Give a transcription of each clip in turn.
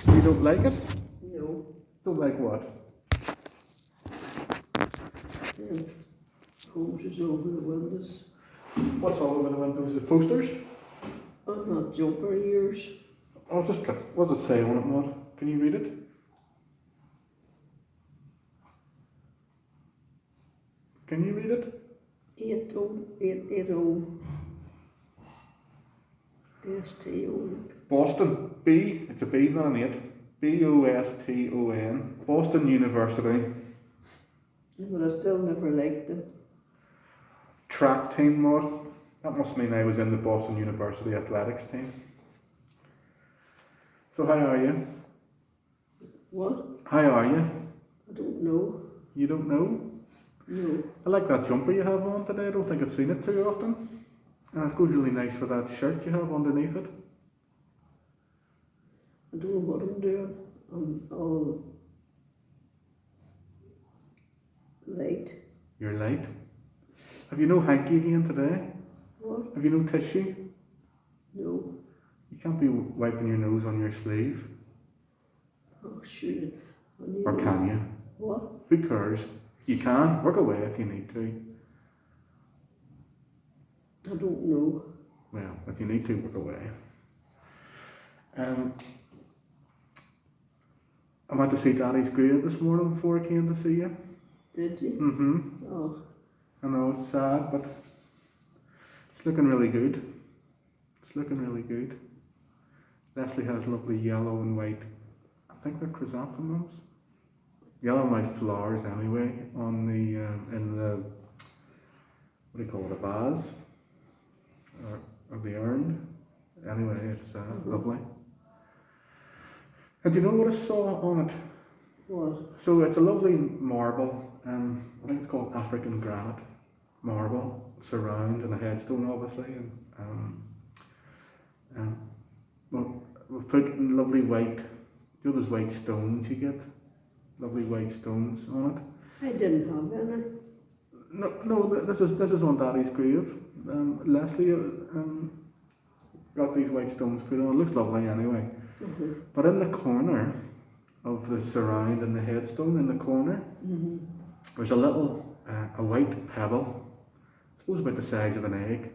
You don't like it? No. Don't like what? Yeah. Hoses over the windows. What's all over the windows? The posters? Oh, not jumper ears. Oh, just what does it say on it, Maud? Can you read it? Can you read it? 80880 STO. Boston. B. It's a B, not an 8. Boston. Boston University. But I still never liked them. Track team, Maud. That must mean I was in the Boston University athletics team. So how are you? What? How are you? I don't know. You don't know? No. I like that jumper you have on today. I don't think I've seen it too often. And it goes really nice with that shirt you have underneath it. I don't know what I'm doing. I'm all late. You're late. Have you no hanky again today? What? Have you no tissue? No. You can't be wiping your nose on your sleeve. Oh, shoot. Or can you? What? Who cares? You can. Work away if you need to. I don't know. Well, if you need to, work away. I went to see Daddy's grave this morning before I came to see you. Did you? Mm-hmm. Oh. I know it's sad, but it's looking really good. It's looking really good. Leslie has lovely yellow and white, I think they're chrysanthemums. Yellow and white flowers anyway, on the, in the, what do you call it, a vase? Or the urn. Anyway, it's lovely. And do you know what I saw on it? What? So it's a lovely marble, I think it's called African granite marble, surround and a headstone obviously, and well, we've put lovely white, you know those white stones you get, lovely white stones on it. I didn't have any. No, this is on Daddy's grave. Leslie got these white stones put on. It looks lovely anyway. Mm-hmm. But in the corner of the surround and the headstone, in the corner, there's a little a white pebble, I suppose about the size of an egg,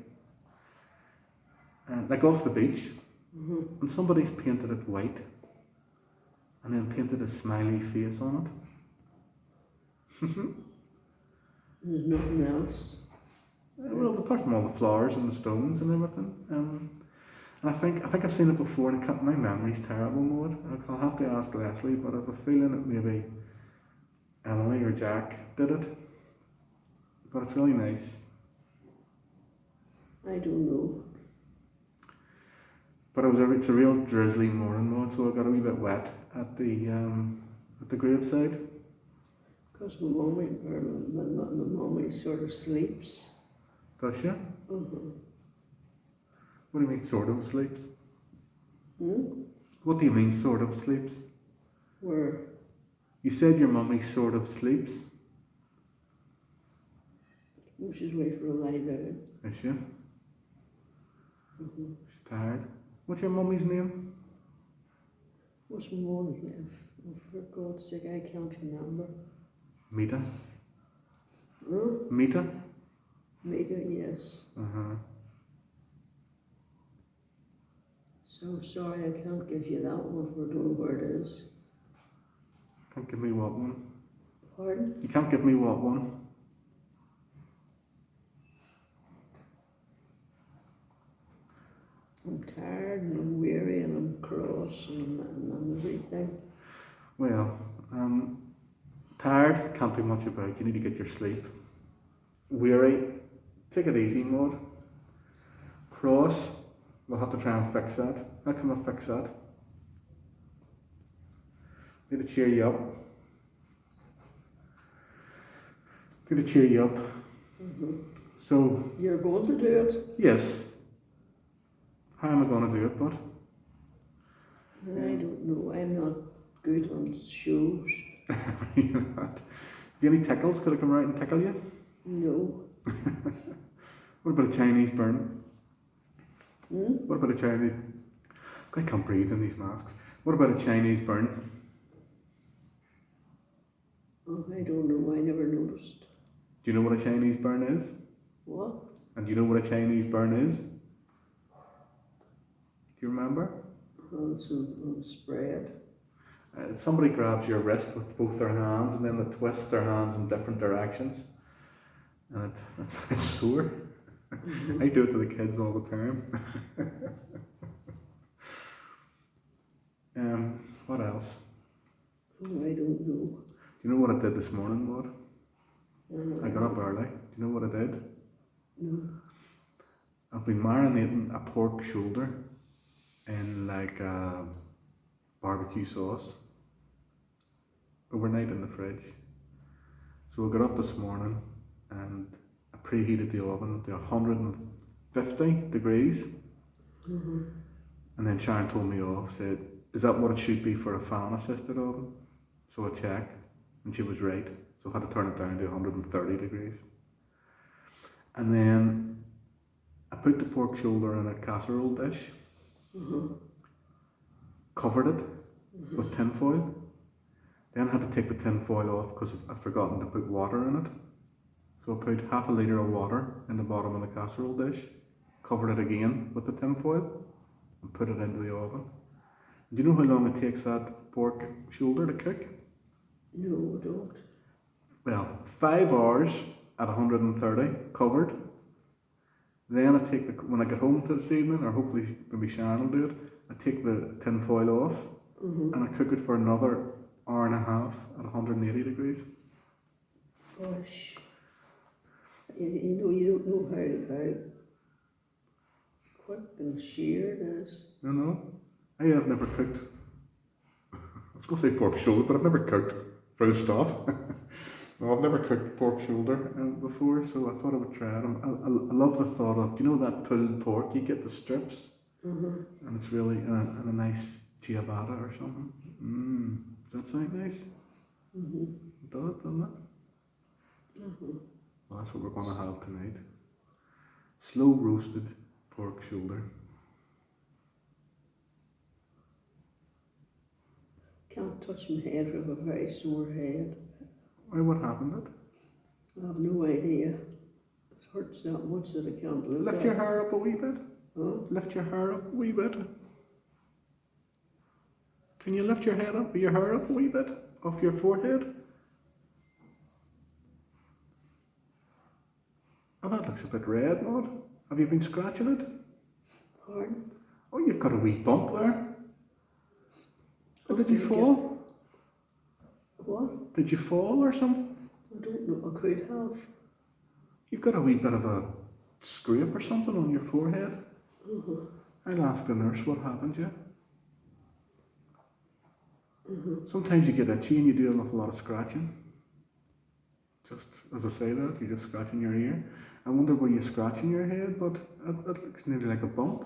like off the beach, and somebody's painted it white, and then painted a smiley face on it. There's nothing else. Well, apart from all the flowers and the stones and everything. And I think I've seen it before, and my memory's terrible, Maud. I'll have to ask Leslie, but I have a feeling that maybe Emily or Jack did it. But it's really nice. I don't know. But it's a real drizzly morning, Maud, so I got a wee bit wet at the graveside. Because my mommy sort of sleeps. Does she? Mm-hmm. What do you mean, sort of sleeps? Hmm? What do you mean, sort of sleeps? Where? You said your mummy sort of sleeps. Oh, she's away for a lie down. Is she? Mm-hmm. She's tired. What's your mummy's name? What's my mom's name? Oh, for God's sake, I can't remember. Mita. Huh? Mita? Maida, yes. Uh-huh. So sorry, I can't give you that one, for I don't know where it is. Can't give me what one? Pardon? You can't give me what one? I'm tired and I'm weary and I'm cross and everything. Well, tired, can't do much about. You need to get your sleep. Weary, take it easy, Maud. Cross, we'll have to try and fix that. How can we fix that? Need to cheer you up. Need to cheer you up. Mm-hmm. So, You're going to do it? yes. How am I going to do it, bud? I don't know. I'm not good on shows. You're not. Have you any tickles? Could I come right and tickle you? No. What about a Chinese burn? Hmm? What about a Chinese? I can't breathe in these masks. What about a Chinese burn? Oh, I don't know, I never noticed. Do you know what a Chinese burn is? What? And do you know what a Chinese burn is? Do you remember? On spread. Somebody grabs your wrist with both their hands and then they twist their hands in different directions. And it's sore. I do it to the kids all the time. What else? Oh, I don't know. Do you know what I did this morning, Maud? I got up early. Do you know what I did? No. I've been marinating a pork shoulder in like barbecue sauce overnight in the fridge. So I got up this morning and I preheated the oven to 150 degrees. And then Sharon told me off, said, is that what it should be for a fan assisted oven? So I checked and she was right. So I had to turn it down to 130 degrees. And then I put the pork shoulder in a casserole dish, covered it with tin foil. Then I had to take the tin foil off because I'd forgotten to put water in it. So I put half a litre of water in the bottom of the casserole dish, covered it again with the tin foil, and put it into the oven. Do you know how long it takes that pork shoulder to cook? No, I don't. Well, 5 hours at 130, covered. Then I take when I get home to this evening, or hopefully maybe Sharon will do it, I take the tin foil off and I cook it for another hour and a half at 180 degrees. Gosh. You don't know how quick and sheer it is. No. I have never cooked. I was going to say pork shoulder, but I've never cooked full stop. No, I've never cooked pork shoulder before, so I thought I would try it. I love the thought of, do you know that pulled pork? You get the strips, and it's really in a nice ciabatta or something. Does that sound nice? It does, doesn't it? Well, that's what we're going to have tonight. Slow roasted pork shoulder. Can't touch my head, I have a very sore head. Why, what happened? I have no idea. It hurts that much that I can't look Lift at your it. hair up a wee bit. Huh? Lift your hair up a wee bit. Can you lift your head up, your hair up a wee bit off your forehead? Oh, that looks a bit red, Maud. Have you been scratching it? Pardon? Oh, you've got a wee bump there. Oh, did you Okay, fall? What? Did you fall or something? I don't know. I could have. You've got a wee bit of a scrape or something on your forehead. I'll ask the nurse what happened to you. Sometimes you get itchy and you do an awful lot of scratching. Just as I say that, you're just scratching your ear. I wonder were you scratching your head, but that looks nearly like a bump.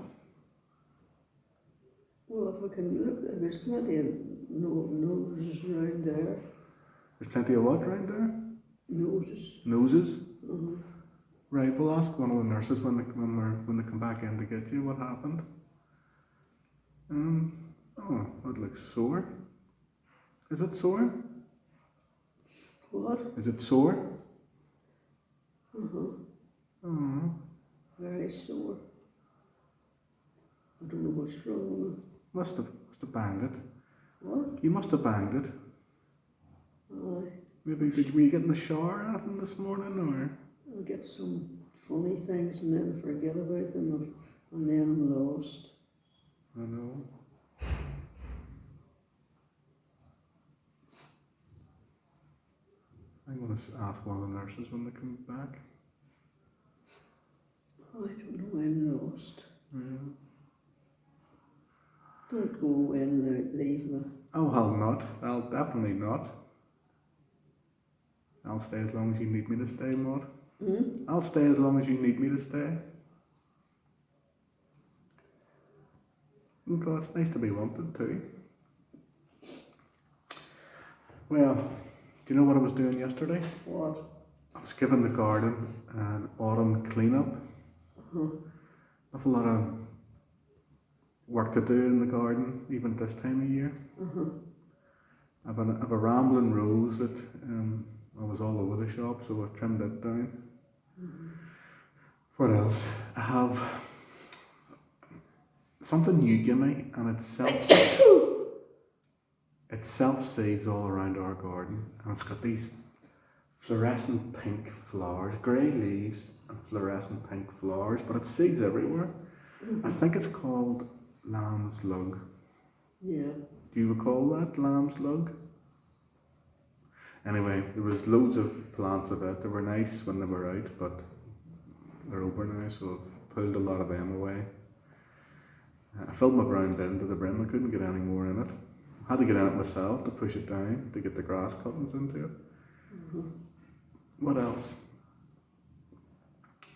Well, if I can look, there's plenty of noses around there. There's plenty of what around there? Noses. Noses? Right, we'll ask one of the nurses when they come back in to get you what happened. Oh, that looks sore. Is it sore? What? Is it sore? Oh, Very sore. I don't know what's wrong. must have banged it. What? You must have banged it. Aye. Maybe were you getting the shower or anything this morning, or? I'll get some funny things and then forget about them, and then I'm lost. I know. I'm going to ask one of the nurses when they come back. I don't know, I'm lost. Yeah. Don't go away and leave me. Oh, I'll not. I'll definitely not. I'll stay as long as you need me to stay, Maud. I'll stay as long as you need me to stay. Oh, it's nice to be wanted too. Well, do you know what I was doing yesterday? What? I was giving the garden an autumn cleanup. Awful lot of work to do in the garden, even this time of year. Uh-huh. I've a rambling rose that I was all over the shop, so I trimmed it down. What else? I have something you give me, and it self seeds all around our garden, and it's got these fluorescent pink flowers, grey leaves and fluorescent pink flowers, but it seeds everywhere. I think it's called lamb's lug. Yeah. Do you recall that, lamb's lug? Anyway, there was loads of plants of it. They were nice when they were out, but they're over now, so I've pulled a lot of them away. I filled my brown bin to the brim. I couldn't get any more in it. I had to get in it myself to push it down to get the grass cuttings into it. What else?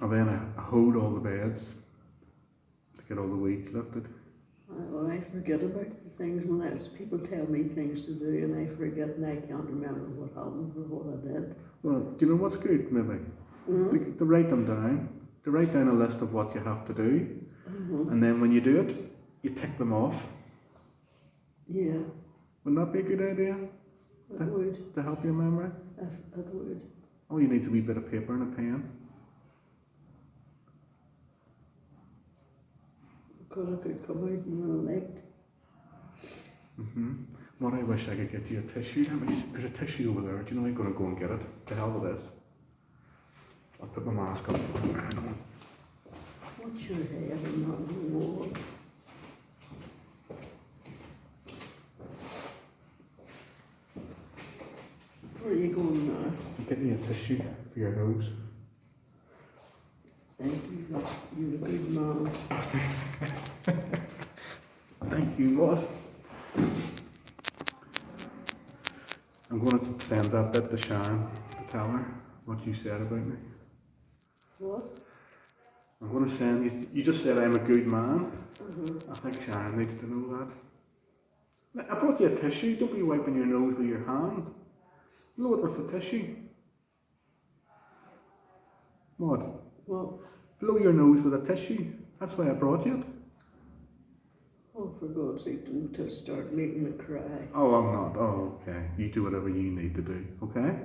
And then I hoed all the beds to get all the weeds lifted. Well, I forget about the things when people tell me things to do, and I forget, and I can't remember what happened or what I did. Well, do you know what's good, maybe? To write them down. To write down a list of what you have to do. And then when you do it, you tick them off. Yeah. Wouldn't that be a good idea? It would. To help your memory? It would. All you need is a wee bit of paper and a pen. Because I could come out and elect. What I wish I could get you a tissue. There's a tissue over there. Do you know I'm going to go and get it? To hell with this. I'll put my mask on. What's your head and not the wall? Where are you going now? Get me a tissue for your nose. Thank you. You're a good man. Thank you, Maud. I'm going to send that bit to Sharon to tell her what you said about me. What? I'm going to send you. You just said I'm a good man. I think Sharon needs to know that. I brought you a tissue. Don't be wiping your nose with your hand. Blow it with the tissue. Maud. What? Blow your nose with a tissue. That's why I brought you it. Oh, for God's sake, don't just start making me cry. Oh, I'm not. Oh, okay. You do whatever you need to do, okay?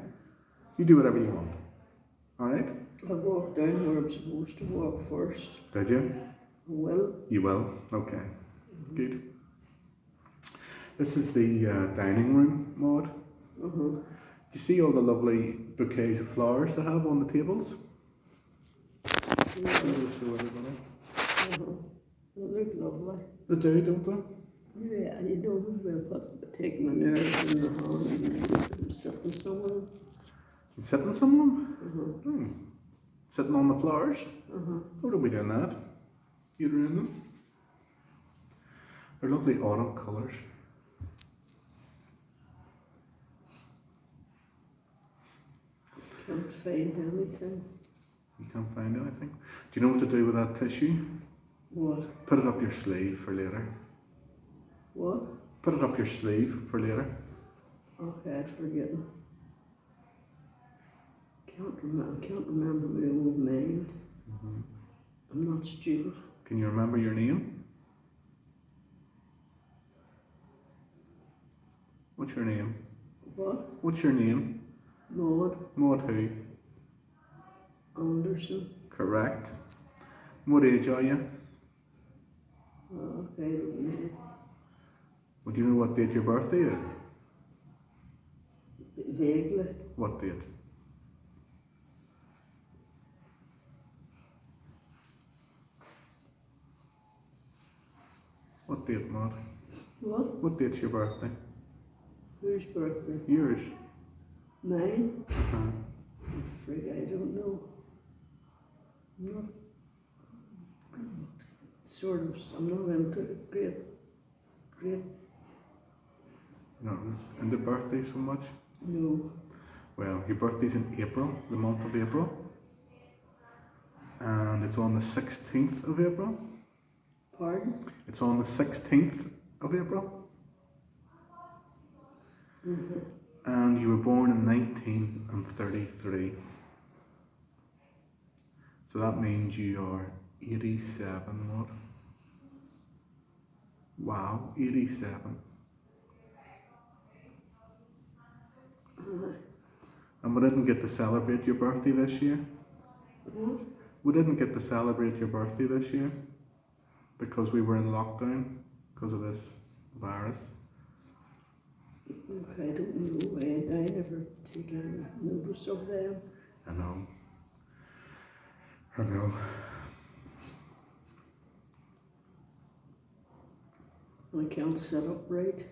You do whatever you want. Alright? I walked down where I'm supposed to walk first. Did you? Well, You will? Okay. Good. This is the dining room, Maud. Do you see all the lovely bouquets of flowers they have on the tables? yeah. Show everybody. They look lovely. They do, don't they? Yeah, you know, we'll take my nerves in the hand and sit in some of them. You sitting some of them? Sitting on the flowers? How do we doing that? You doing them? They're lovely autumn colours. Can't find anything. You can't find anything. Do you know what to do with that tissue? What? Put it up your sleeve for later. What? Put it up your sleeve for later. Okay, I'd forgotten. Can't remember my old mind. I'm not stupid. Can you remember your name? What's your name? What? What's your name? Maud Maud who? Anderson. Correct. What age are you? Okay, I don't know. Would you know what date your birthday is? Vaguely. What date? What date, Maud? What? What date's your birthday? Whose birthday? Yours. Mine? Uh-huh. I'm afraid I don't know. I'm not I'm not into it great. No, and the birthday so much? No. Well, your birthday's in April, the month of April. And it's on the 16th of April. Pardon? It's on the 16th of April. And you were born in 1933. So that means you are 87, what? Wow, 87. And we didn't get to celebrate your birthday this year. What? We didn't get to celebrate your birthday this year because we were in lockdown because of this virus. I don't know. I never take any notice of them. I know. I know. I can't sit upright.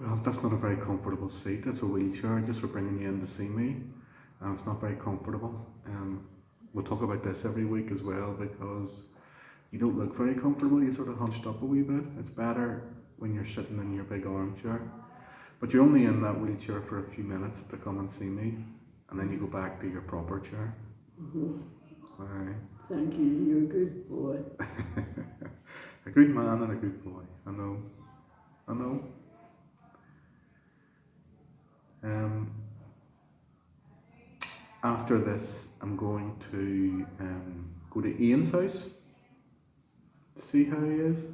Well, that's not a very comfortable seat. It's a wheelchair just for bringing you in to see me. And it's not very comfortable. We'll talk about this every week as well because you don't look very comfortable. You're sort of hunched up a wee bit. It's better when you're sitting in your big armchair. But you're only in that wheelchair for a few minutes to come and see me. And then you go back to your proper chair. Aye. Thank you. You're a good boy. A good man and a good boy. I know. I know. After this, I'm going to go to Ian's house to see how he is.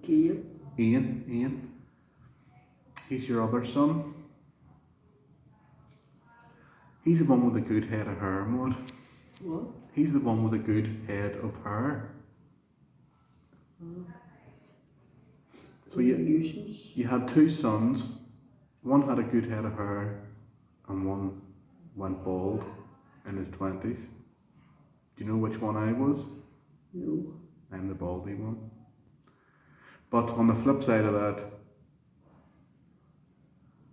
Gail. Ian. He's your other son. He's the one with the good head of hair, Maud. What? He's the one with the good head of hair. So you had two sons. One had a good head of hair and one went bald in his 20s. Do you know which one I was? No. I'm the baldy one. But on the flip side of that,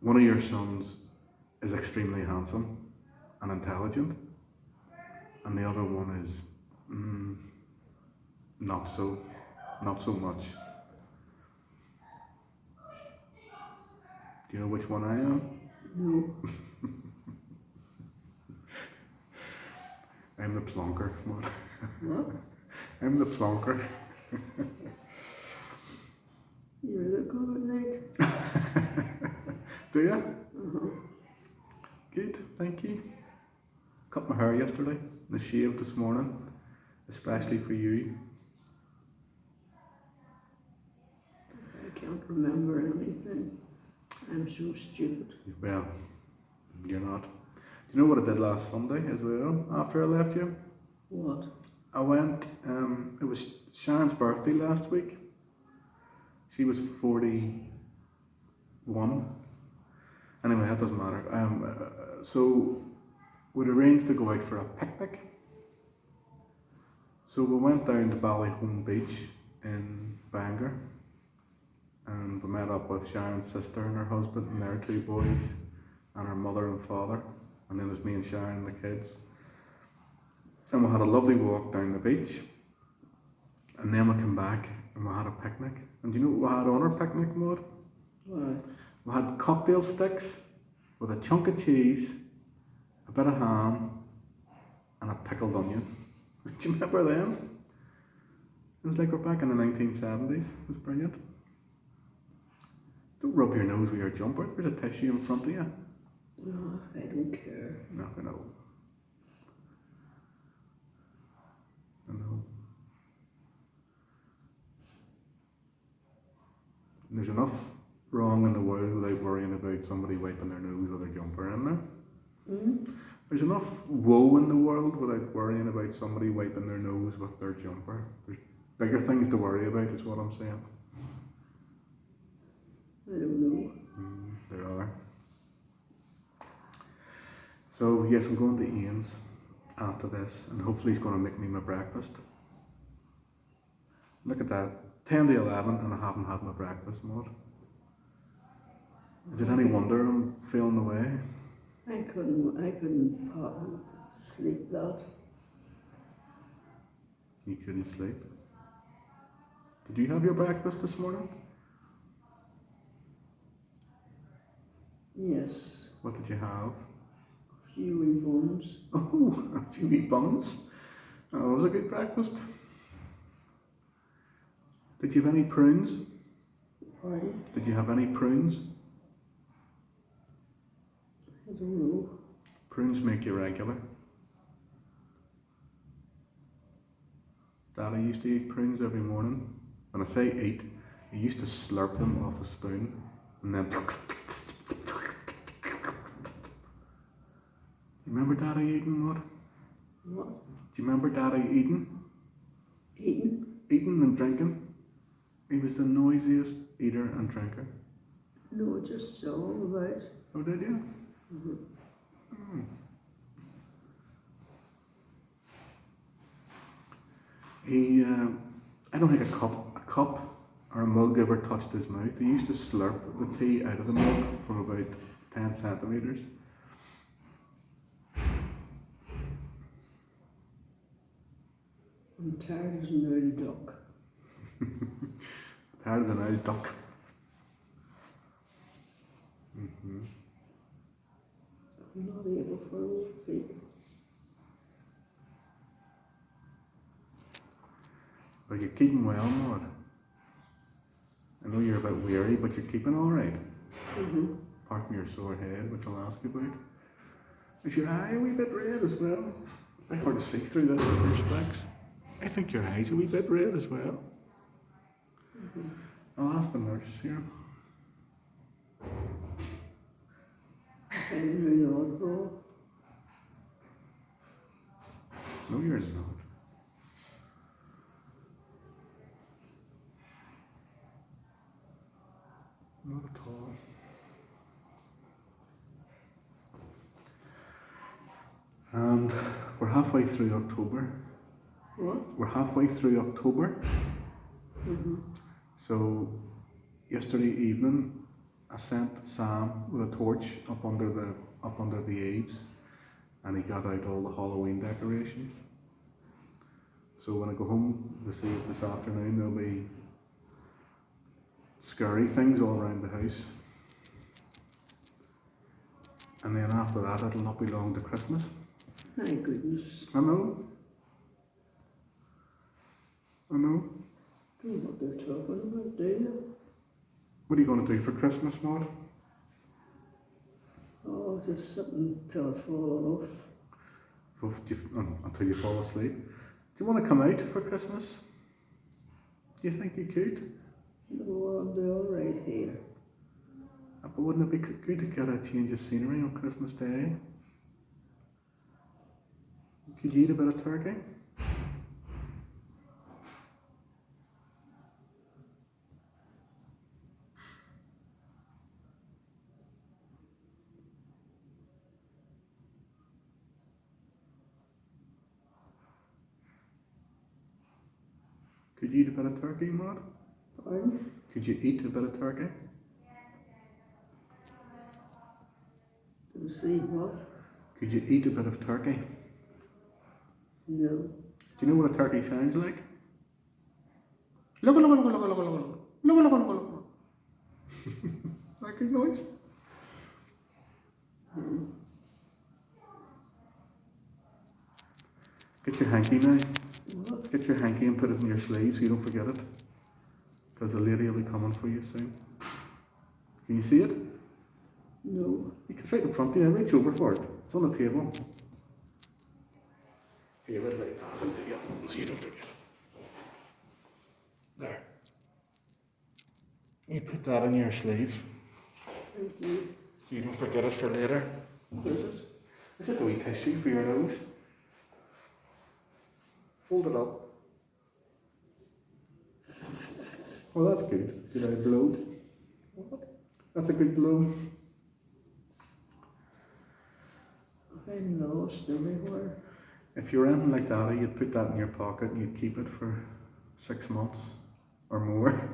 one of your sons is extremely handsome and intelligent, and the other one is not so much. Do you know which one I am? No. I'm the plonker. What? I'm the plonker. You look good at night. Do you? Good, thank you. Cut my hair yesterday and shaved this morning, especially for you. I can't remember anything. I'm so stupid. Well, you're not. Do you know what I did last Sunday as well, after I left you? What? I went, it was Sharon's birthday last week. She was 41. Anyway, that doesn't matter. So we'd arranged to go out for a picnic. So we went down to Ballyholme Beach in Bangor. And we met up with Sharon's sister and her husband and their two boys and her mother and father. And then there's me and Sharon and the kids. And we had a lovely walk down the beach. And then we came back and we had a picnic. And do you know what we had on our picnic, Maud? Why? We had cocktail sticks with a chunk of cheese, a bit of ham, and a pickled onion. Do you remember them? It was like we're back in the 1970s. It was brilliant. Don't rub your nose with your jumper. There's a tissue in front of you. No, I don't care. No, I know. I know. There's enough wrong in the world without worrying about somebody wiping their nose with their jumper in there. There's enough woe in the world without worrying about somebody wiping their nose with their jumper. There's bigger things to worry about, is what I'm saying. I don't know. There are. So yes, I'm going to Ian's after this, and hopefully he's going to make me my breakfast. Look at that, 10 to 11, and I haven't had my breakfast, Maud. Is it any wonder I'm feeling the way? I couldn't sleep that. You couldn't sleep. Did you have your breakfast this morning? Yes. What did you have? Few buns. Oh, a few wee buns. Oh, it was a good breakfast. Did you have any prunes? Pardon? Did you have any prunes? I don't know. Prunes make you regular. Daddy used to eat prunes every morning. When I say eat, He used to slurp them off a spoon and then. You remember Daddy eating what? What? Do you remember Daddy eating? Eating? Eating and drinking? He was the noisiest eater and drinker. No, just saw all about. Oh, did you? Mm-hmm. Hmm. He, I don't think a cup or a mug ever touched his mouth. He used to slurp the tea out of the mug from about 10 centimetres. I'm tired as an old duck. Tired as an old duck. Mm-hmm. I'm not able for old people. Are you keeping well, Maud? I know you're a bit weary, but you're keeping all right. Mm-hmm. Apart from your sore head, which I'll ask you about. Is your eye a wee bit red as well? It's very hard to see through this with your specs. I think your eye's a wee bit red as well. Mm-hmm. I'll ask the nurse here. I'm an oddball. No, you're not. Not at all. And we're halfway through October. What? We're halfway through October. Mm-hmm. So yesterday evening, I sent Sam with a torch up under the eaves, and he got out all the Halloween decorations. So when I go home this afternoon, there'll be scary things all around the house. And then after that, it'll not be long to Christmas. Thank goodness. I know. Don't know what they're talking about, do you? What are you going to do for Christmas, Maud? Oh, just something till I fall off. Until you fall asleep. Do you want to come out for Christmas? Do you think you could? No, I'll be all right here. But wouldn't it be good to get a change of scenery on Christmas Day? Could you eat a bit of turkey? Could you eat a bit of turkey, Maud? Pardon? Could you eat a bit of turkey? To see what? Could you eat a bit of turkey? No. Do you know what a turkey sounds like? Look, look, look, look, look, look, look, look, look, look, look. Like a noise. Get your hanky now. What? Get your hanky and put it in your sleeve so you don't forget it. Because the lady will be coming for you soon. Can you see it? No. It's right in front of you. Reach over for it. It's on the table. Here, I'll lay pass it to you so you don't forget it. There. You put that in your sleeve Thank you. so you don't forget it for later. What is it? Is it a wee tissue for your nose? Hold it up. Oh, that's good. Did I blow? What? That's a good blow. I'm lost everywhere. If you're anything like that, you'd put that in your pocket and you'd keep it for 6 months or more.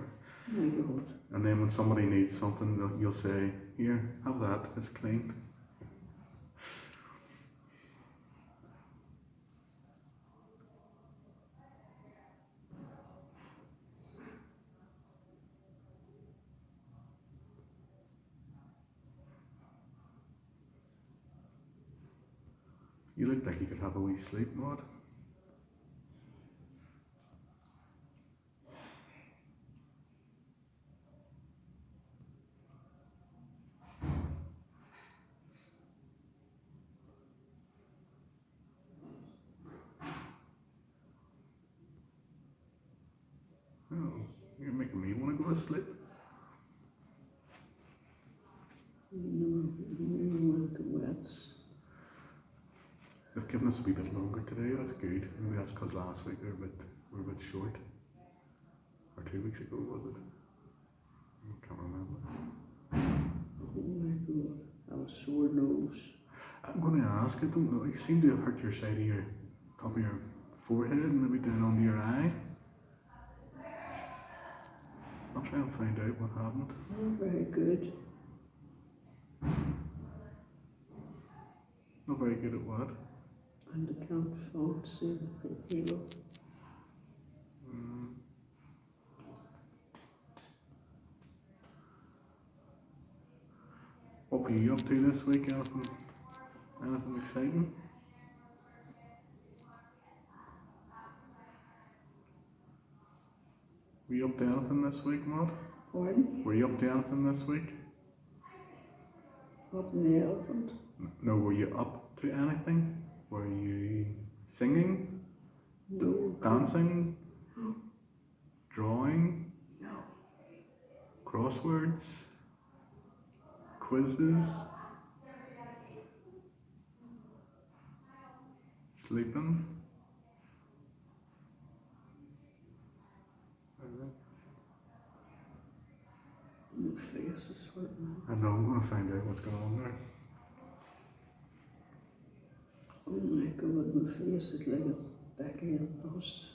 My God. And then when somebody needs something, you'll say, here, have that, it's clean. You look like you could have a wee sleep, Maud. Oh, you're making me want to go to sleep. No, no, the wets. They've given us a wee bit longer today, that's good. Maybe that's because last week we were a bit short. Or 2 weeks ago, was it? I can't remember. Oh my God, I have a sore nose. I'm going to ask, I don't know, you seem to have hurt your side of your, top of your forehead and maybe down under your eye. I'll try and find out what happened. Not very good. Not very good at what? And I can't fancy the hero. What were you up to this week? Anything exciting? Were you up to anything this week, Maud? Pardon? Were you up to anything this week? What in the elephant? No, were you up to anything? Were you singing? No. Dancing? Drawing? No. Crosswords? Quizzes? Sleeping? My face is hurting. I know, I'm going to find out what's going on there. Oh my God, my face is like a back end bus.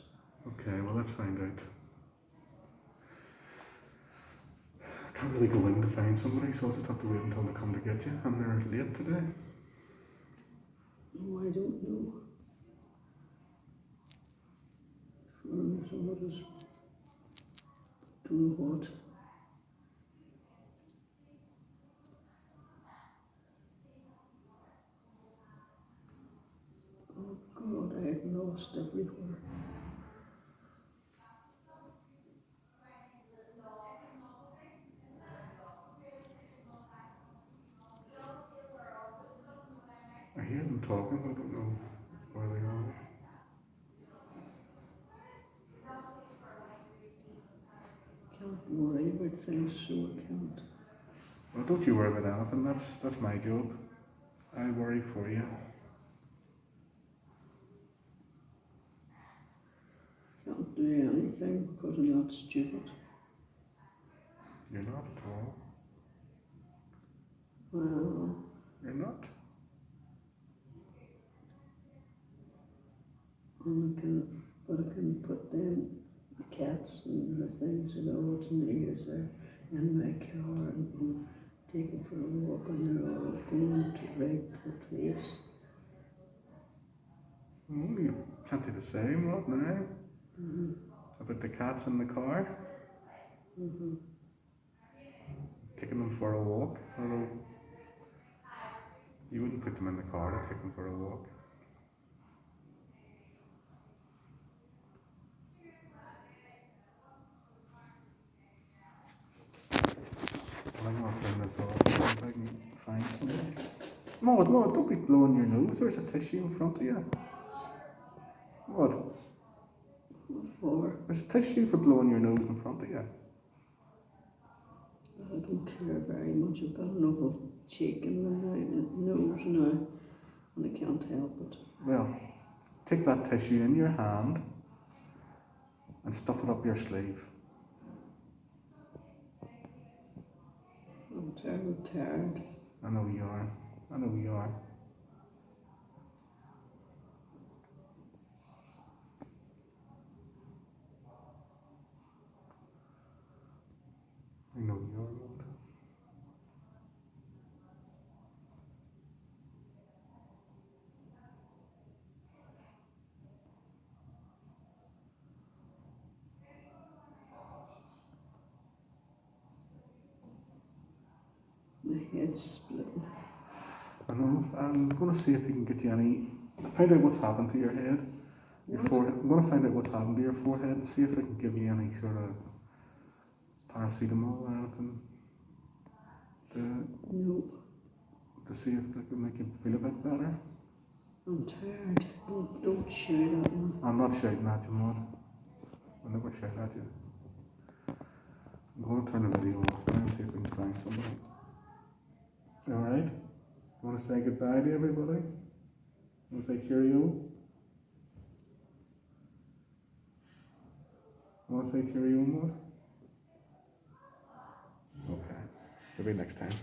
Okay, well, let's find out. I can't really go in to find somebody, so I'll just have to wait until they come to get you. And they're late today. Oh, I don't know. From somebody's doing what? Oh God, I have lost everywhere. I hear them talking, I don't know where they are. Can't worry about things, so I can't. Well, don't you worry about anything, that's my job. I worry for you. Can't do anything because I'm not stupid. You're not at all. Well, You're not. and but I can put them cats and the things and all in the ears there in my car and take them for a walk and they're all going to right to the place. Oh, you've plenty to say, what now? Mm-hmm. About the cats in the car? Mm-hmm. Taking them for a walk? Although you wouldn't put them in the car to take them for a walk. I'm going to turn this off see if I can find something. Maud, don't be blowing your nose. There's a tissue in front of you. Maud, What for? there's a tissue for blowing your nose in front of you. I don't care very much. I've got enough of shaking my nose now and I can't help it. Well, take that tissue in your hand and stuff it up your sleeve. I'm terribly tired. I know you are. I know you are. I know you are, Maud. My head's splitting. I know. I'm going to see if we can get you any. Find out what's happened to your head. Your forehead. I'm going to find out what's happened to your forehead and see if I can give you any sort of paracetamol or anything No, to see if they can make you feel a bit better. I'm tired. Don't shout at me. I'm not shouting at you, Maud. I'll never shout at you. I'm going to turn the video off now and see if we can find somebody. Alright? Want to say goodbye to everybody? Want to say cheerio? Want to say cheerio more? Okay. Maybe next time.